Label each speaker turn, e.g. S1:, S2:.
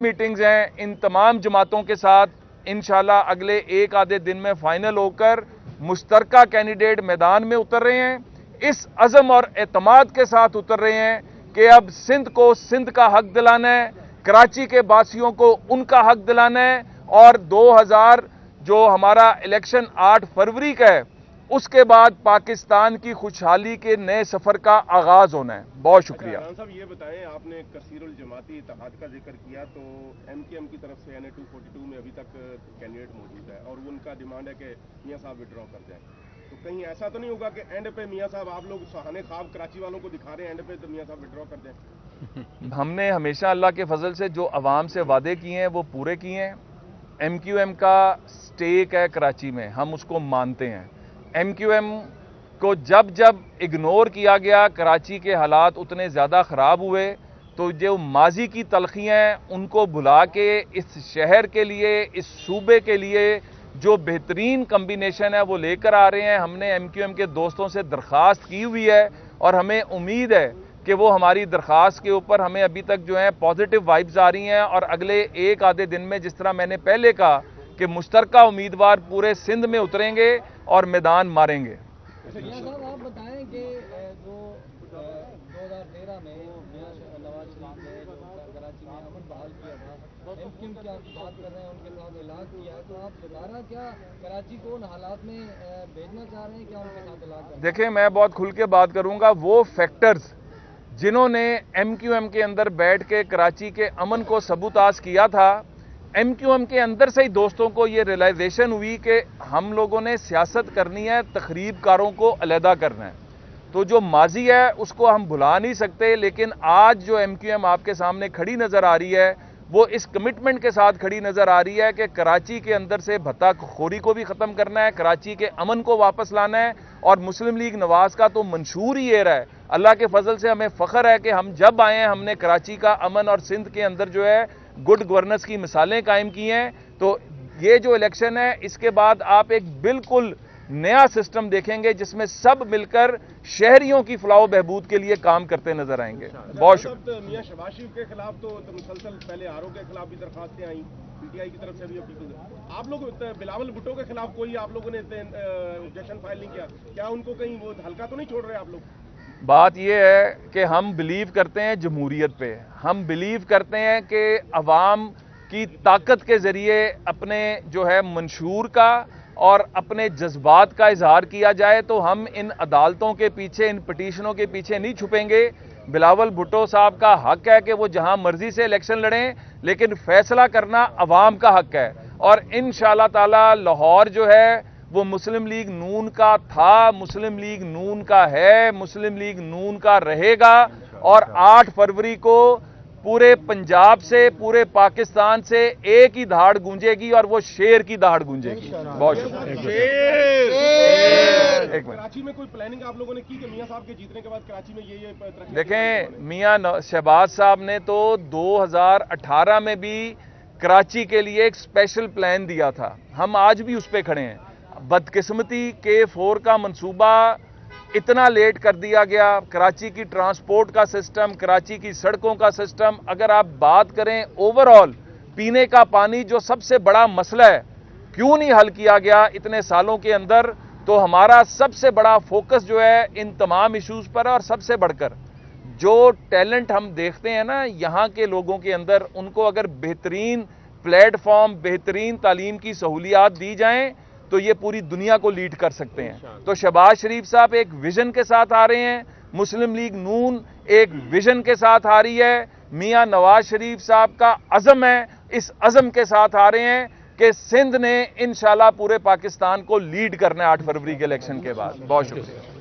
S1: Meetings हैं इन तमाम जमातों के साथ इंशाल्लाह अगले एक आधे दिन में फाइनल होकर मुश्तरका कैंडिडेट मैदान में उतर रहे हैं। इस अज़म और एतमाद के साथ उतर रहे हैं कि अब सिंध को सिंध का हक दिलाना है, कराची के वासियों को उनका हक दिलाना है और 2000 जो हमारा इलेक्शन 8 फरवरी का है उसके बाद पाकिस्तान की खुशहाली के नए सफर का आगाज होना है। बहुत शुक्रिया।
S2: साहब ये बताएं, आपने कसीरुल जमाती इत्तेहाद का जिक्र किया तो एमकेएम की तरफ से NA 242 में अभी तक कैंडिडेट मौजूद है और उनका डिमांड है कि मियां साहब विड्रॉ कर जाएं, तो कहीं ऐसा तो नहीं होगा कि एंड पे मियां साहब आप लोग सुहाने ख्वाब कराची वालों को दिखा रहे हैं, एंड पे तो मियां साहब विड्रॉ कर दें?
S1: हमने हमेशा अल्लाह के फजल से जो अवाम से वादे किए हैं वो पूरे किए हैं। MQM का स्टेक है कराची में, हम उसको मानते हैं। MQM को जब जब इग्नोर किया गया, कराची के हालात उतने ज़्यादा ख़राब हुए, तो जो माजी की तलखियाँ हैं उनको भुला के इस शहर के लिए, इस सूबे के लिए जो बेहतरीन कम्बिनेशन है वो लेकर आ रहे हैं। हमने MQM के दोस्तों से दरख्वास्त की हुई है और हमें उम्मीद है कि वो हमारी दरख्वास्त के ऊपर हमें अभी तक जो है पॉजिटिव वाइब्स आ रही हैं और अगले एक आधे दिन में, जिस तरह मैंने पहले कहा कि मुश्तरका उम्मीदवार पूरे सिंध में उतरेंगे और मैदान मारेंगे।
S3: साहब आप बताएं कि जो 2013 में मियां नवाज शरीफ ने कराची में अमन बहाल किया था, MQM की आप बात कर रहे हैं, उनके साथ इलाज किया, तो आप दोबारा क्या कराची को उन हालात में भेजना चाह रहे हैं, क्या उनके साथ इलाज?
S1: देखिए, मैं बहुत खुल के बात करूंगा। वो फैक्टर्स जिन्होंने MQM के अंदर बैठ के कराची के अमन को सबूताज किया था, MQM के अंदर से ही दोस्तों को ये रियलाइजेशन हुई कि हम लोगों ने सियासत करनी है, तखरीबकारों को अलहदा करना है। तो जो माजी है उसको हम भुला नहीं सकते, लेकिन आज जो MQM आपके सामने खड़ी नज़र आ रही है वो इस कमिटमेंट के साथ खड़ी नज़र आ रही है कि कराची के अंदर से भत्ताखोरी को भी ख़त्म करना है, कराची के अमन को वापस लाना है। और मुस्लिम लीग नवाज का तो मंशूर ही ये रहा है। अल्लाह के फजल से हमें फ़ख्र है कि हम जब आए हैं हमने कराची का अमन और सिंध के अंदर जो है गुड गवर्नेंस की मिसालें कायम की हैं। तो ये जो इलेक्शन है इसके बाद आप एक बिल्कुल नया सिस्टम देखेंगे जिसमें सब मिलकर शहरियों की फलाह बहबूद के लिए काम करते नजर आएंगे। बहुत शुक्रिया।
S2: मियां शहबाज शरीफ के खिलाफ तो मुसलसल पहले आरोप के खिलाफ भी दरखास्तें आई, PTI की तरफ से भी अपील। आप लोग बिलावल भुट्टो के खिलाफ कोई आप लोगों ने ऑब्जेक्शन फाइल नहीं किया, क्या उनको कहीं वो हल्का तो नहीं छोड़ रहे आप लोग?
S1: बात यह है कि हम बिलीव करते हैं जमहूरियत पे, हम बिलीव करते हैं कि अवाम की ताकत के ज़रिए अपने जो है मंशूर का और अपने जज्बात का इजहार किया जाए। तो हम इन अदालतों के पीछे, इन पिटीशनों के पीछे नहीं छुपेंगे। बिलावल भुट्टो साहब का हक है कि वो जहां मर्जी से इलेक्शन लड़ें, लेकिन फैसला करना अवाम का हक है। और इंशाअल्लाह ताला लाहौर जो है वो मुस्लिम लीग नून का था, मुस्लिम लीग नून का है, मुस्लिम लीग नून का रहेगा। और 8 फरवरी को पूरे पंजाब से, पूरे पाकिस्तान से एक ही दहाड़ गूंजेगी और वो शेर की दहाड़ गूंजेगी। बहुत शुक्रिया।
S2: कराची में कोई प्लानिंग आप लोगों ने की कि मियां साहब के जीतने के बाद कराची में ये
S1: देखें, मियां शहबाज साहब ने तो 2018 में भी कराची के लिए एक स्पेशल प्लान दिया था, हम आज भी उस पर खड़े हैं। बदकिस्मती K4 का मंसूबा इतना लेट कर दिया गया, कराची की ट्रांसपोर्ट का सिस्टम, कराची की सड़कों का सिस्टम। अगर आप बात करें ओवरऑल पीने का पानी जो सबसे बड़ा मसला है, क्यों नहीं हल किया गया इतने सालों के अंदर, तो हमारा सबसे बड़ा फोकस जो है इन तमाम इश्यूज पर। और सबसे बढ़कर जो टैलेंट हम देखते हैं ना यहाँ के लोगों के अंदर, उनको अगर बेहतरीन प्लेटफॉर्म, बेहतरीन तालीम की सहूलियात दी जाएं तो ये पूरी दुनिया को लीड कर सकते हैं। तो शहबाज शरीफ साहब एक विजन के साथ आ रहे हैं, मुस्लिम लीग नून एक विजन के साथ आ रही है, मियां नवाज शरीफ साहब का अज़म है, इस अज़म के साथ आ रहे हैं कि सिंध ने इंशाल्लाह पूरे पाकिस्तान को लीड करना है 8 फरवरी के इलेक्शन के बाद। बहुत शुक्रिया।